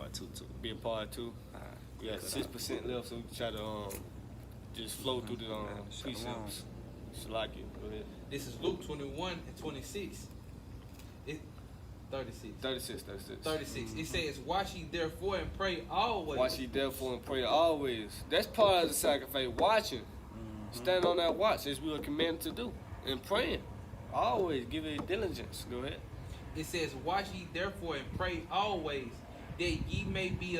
part two too. Be a part two. We got 6% left, so we can try to just flow through the precepts. Shalaki, go ahead. This is Luke 21:26. 36. 36. It says, "Watch ye therefore and pray always." Watch ye therefore and pray always. That's part of the sacrifice. Watching. Stand on that watch as we are commanded to do. And praying. Always give it diligence. Go ahead. It says, "Watch ye therefore and pray always, that ye may be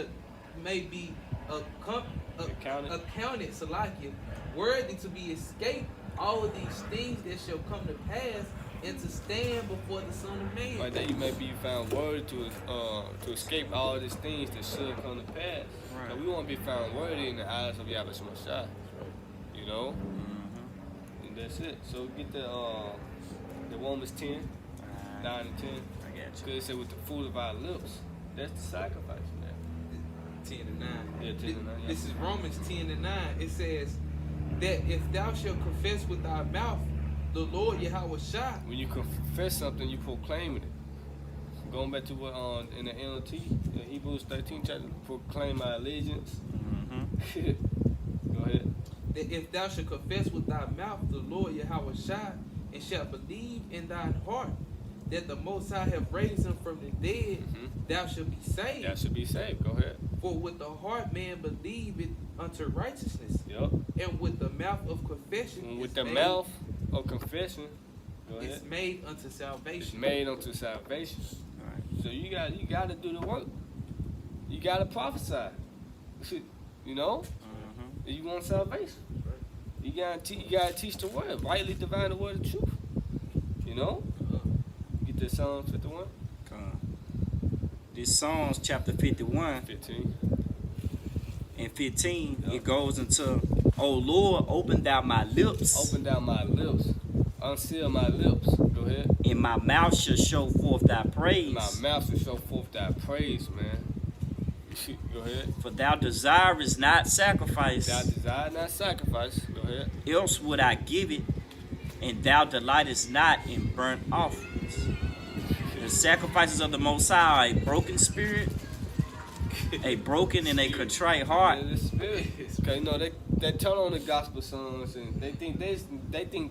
accounted, Salakia, worthy to be escaped all of these things that shall come to pass, and to stand before the Son of Man." Right there, you may be found worthy to escape all these things that should come to pass. Right. So we want to be found worthy in the eyes of Yahweh Shemashah. You know? And that's it. So get the Romans 10, 9 and 10. I got you. Because it said with the fruit of our lips, that's the sacrifice, man. 10 and 9. Yeah, 10 and 9. Yeah. This is Romans 10 and 9. It says that if thou shalt confess with thy mouth the Lord Yahweh Shah. When you confess something, you proclaiming it. Going back to what in the NLT, in Hebrews 13 chapter, proclaim my allegiance. Go ahead. That if thou shalt confess with thy mouth the Lord Yahweh Shah, and shalt believe in thine heart that the Most High have raised him from the dead, thou shalt be saved. That should be saved. Go ahead. For with the heart man believeth unto righteousness, Yep. and with the mouth of confession And with is the made, mouth of confession, go ahead. it's made unto It's salvation. made unto salvation. All right. So you got to do the work. You got to prophesy. You know, you want salvation. You got to teach the word, rightly divine the word of truth. You know, get the Psalms 51, This Psalms chapter 51 15. and 15. Yep. It goes into, "O Lord, open thou my lips, Open down my lips, unseal my lips. Go ahead. and my mouth shall show forth thy praise. My mouth will show forth thy praise, man. Go ahead. For thou desirest not sacrifice, Thou desire not sacrifice. Go ahead. else would I give it, and thou delightest not in burnt offerings. The sacrifices of the Most High are a broken spirit, a broken and a contrite heart. Yeah, the spirit. Cause you know they turn on the gospel songs and they think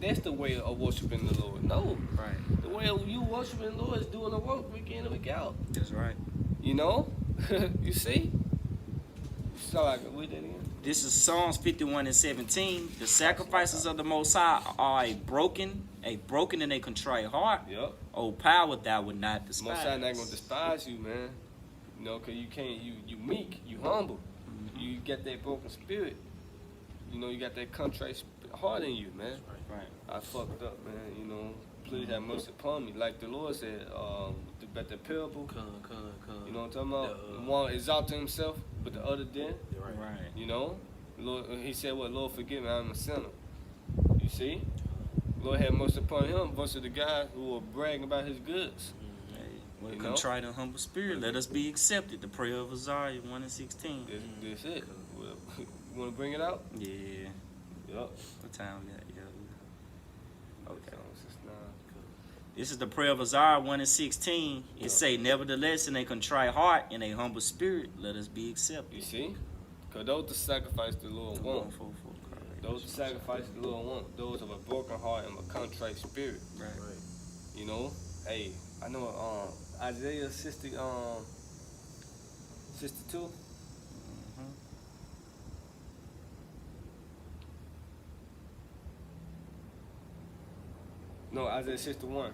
that's the way of worshiping the Lord. No, Right. the way of you worshiping the Lord is doing the work week in and week out. That's right. You know, you see. So I can read that again. This is Psalms 51 and 17. The sacrifices of the Most High are a broken and a contrite heart. Yep. O power thou would not Most despise. High not gonna despise you, man. You know, cause you can't. You meek. You humble. You got that broken spirit. You know, you got that contrite heart in you, man. Right. I fucked up, man. You know, please have mercy upon me. Like the Lord said, about the parable. You know what I'm talking about? One exalting himself, but the other didn't. Right. You know, Lord, he said, "Well, Lord, forgive me, I'm a sinner." You see, Lord had mercy upon him versus the guy who was bragging about his goods. With a You know? contrite and humble spirit, let us be accepted. The prayer of Isaiah 1 and 16. That's it. Well, you want to bring it out? Yeah. Yup. What time we got? Yeah. Okay. So, it's just not- This is the prayer of Isaiah 1 and 16. It say, "Nevertheless, in a contrite heart and a humble spirit, let us be accepted." You see, because those the sacrifice the Lord want. 144. Those the sacrifice the Lord want. Those of a broken heart and a contrite spirit. Right. You know, hey, I know Isaiah 62. No, Isaiah 61.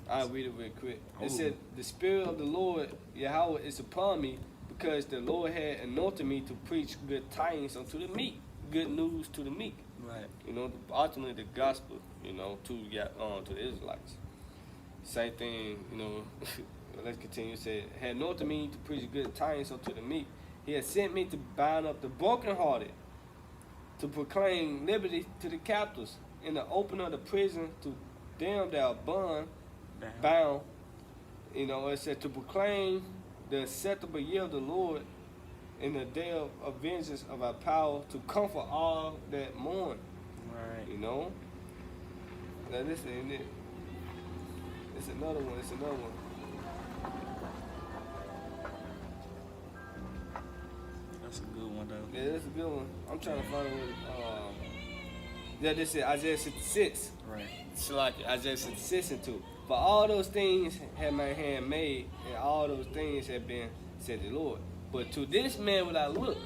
I'll read it real quick. It said, "The Spirit of the Lord Yahweh is upon me, because the Lord had anointed me to preach good tidings unto the meek, good news to the meek." Right. You know, ultimately the gospel, you know, to the Israelites. Same thing, you know. Let's continue. It said, "Had anointed me to preach good tidings unto the meek. He has sent me to bind up the brokenhearted, to proclaim liberty to the captives, and the open of the prison to them that are bound." You know, it said to proclaim the acceptable year of the Lord, in the day of vengeance of our power, to comfort all that mourn. Right. You know? Now this ain't it. It's another one. one though. Yeah, that's a good one. I'm trying to find it. Yeah, this is Isaiah 66. Right. It's like Isaiah 66 and 2. For all those things had my hand made, and all those things have been, said the Lord. But to this man will I look.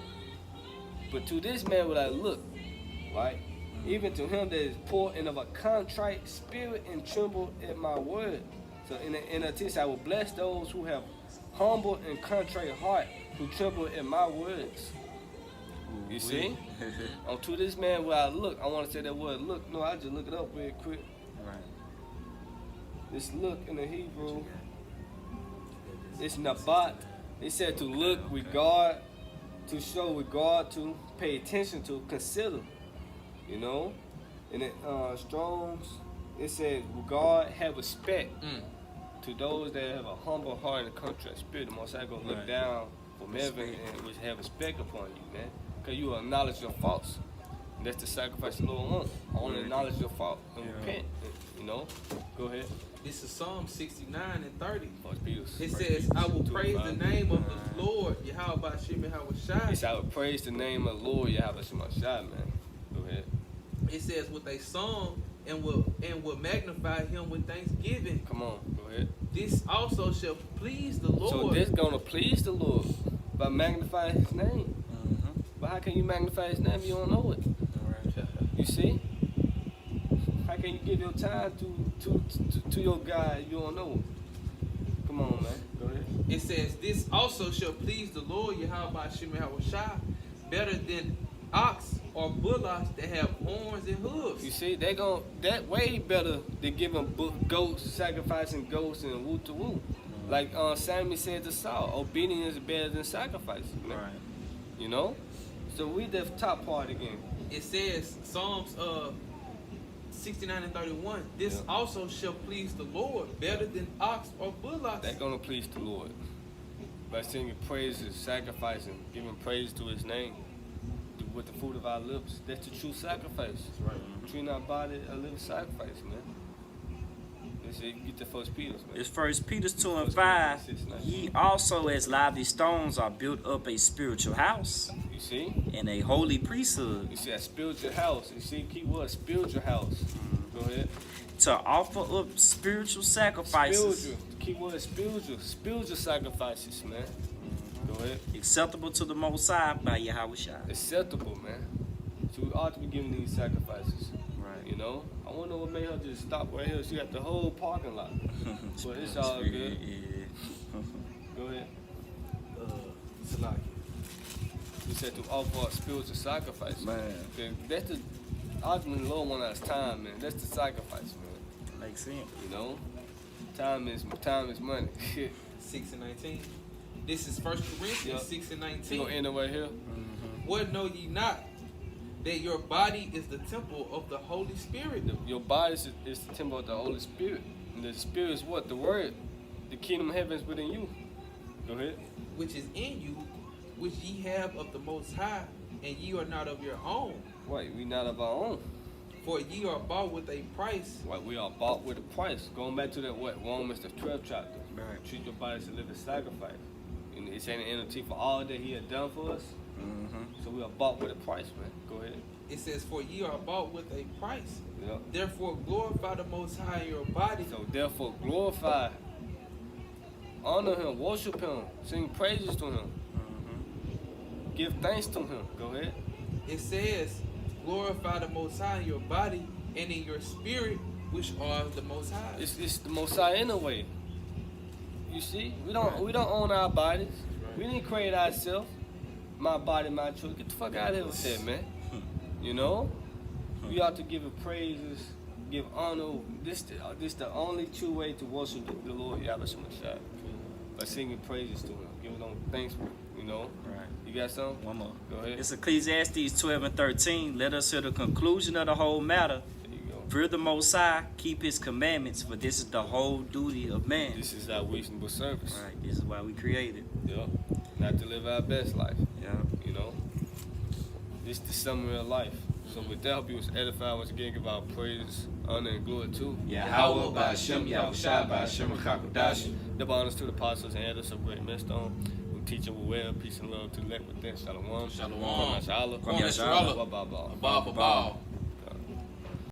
Right? Even to him that is poor and of a contrite spirit and tremble at my word. So in a text, I will bless those who have humble and contrite heart, who tremble at my words. You see? Unto this man will I look. I want to say that word look. No, I just look it up real quick. Right. This look in the Hebrew, it's nabat. It said to look, regard, to show regard to, pay attention to, consider. You know? And in Strong's, it said regard, have respect to those that have a humble heart and a contrite spirit. The Most High gonna look Right. down from heaven and which have respect upon you, man. Because you will acknowledge your faults. And that's the sacrifice the Lord wants. I want to acknowledge your fault and repent. You know? Go ahead. This is Psalm 69 and 30. It It says, I will praise the name of the Lord, Yahweh Hashem Yahweh Yes, Shai. I would praise the name of the Lord, Yahweh Shai, man. Go ahead. It says, with a song and will magnify him with thanksgiving. Come on, go ahead. This also shall please the Lord. So this gonna please the Lord by magnifying his name. Mm-hmm. But how can you magnify his name if you don't know it? You see? How can you give your time to your God if you don't know it? Come on, man. Go ahead. It says, this also shall please the Lord, Yahweh Hashem Yahweh Shai, better than ox or bullocks that have horns and hooves. You see, that way better than giving goats, sacrificing goats and woo to woo. Like Samuel said to Saul, obedience is better than sacrifice. Man. Right. You know? So we the top part again. It says, Psalms 69 and 31, this Yeah. also shall please the Lord, better than ox or bullocks. That's gonna please the Lord. By singing praises, sacrificing, giving praise to his name with the fruit of our lips. That's the true sacrifice. Right. Treating our body a living sacrifice, man. Let's get the First Peter, man. It's 1 Peter 2 and 1 5. Peter 6:19. Ye also as lively stones are built up a spiritual house You see? and a holy priesthood You see that spiritual house. You see, key word, spiritual house. Go ahead. to offer up spiritual sacrifices Spiritual. The key word is spiritual. Spiritual sacrifices, man. Go ahead. acceptable to the Most High by Yahweh Shai. Acceptable, man. So we ought to be giving these sacrifices. Right. You know? I wonder what made her just stop right here. She got the whole parking lot. But it's all good. Yeah. Go ahead. Salaki. You said to offer spiritual sacrifice. Man. Okay, that's the ultimately the Lord want us time, man. That's the sacrifice, man. Makes sense. You know? Time is money. 6 and 19. This is 1 Corinthians Yeah. 6 and We 19. gonna end it right here. What know ye not? That your body is the temple of the Holy Spirit. Your body is the temple of the Holy Spirit. And the Spirit is what? The Word. The kingdom of heaven is within you. Go ahead. Which is in you, which ye have of the Most High, and ye are not of your own. Right, we not of our own. For ye are bought with a price. Right, we are bought with a price. Going back to that what? Romans the 12th chapter. Right. Treat your body as a living sacrifice. And it's an entity for all that he had done for us. Mm-hmm. So we are bought with a price, man. Go ahead. It says, for ye are bought with a price. Yeah. Therefore glorify the Most High in your body. So therefore glorify, honor him, worship him, sing praises to him, give thanks to him. Go ahead. It says, glorify the Most High in your body and in your spirit, which are the Most High. It's the Most High anyway. You see, we don't own our bodies. We didn't create ourselves. My body, my choice. Get the fuck out of here with that, man. You know, we ought to give him praises, give honor. This the only true way to worship the Lord Yahweh Shai. By singing praises to him, giving him thanks. You know. Right. You got something? One more. Go ahead. It's Ecclesiastes 12 and 13. Let us hear the conclusion of the whole matter. There you go. Fear the Most High, keep his commandments, for this is the whole duty of man. This is our reasonable service. Right. This is why we created. Yeah. Not to live our best life. Yeah. You know. This is the summary of life. So with that, I hope you was edified once again. Give our praise, honor, and glory to Yahweh, Ba'ashem, Yahweh Shai, Ba'ashem, Chakadash. Double honors to the apostles and elders of Great Millstone. We teaching well. Peace and love to the elect with that. Shalom. Shalom. Kwame Shala. Kwame Shala. Ball. Ball for ball.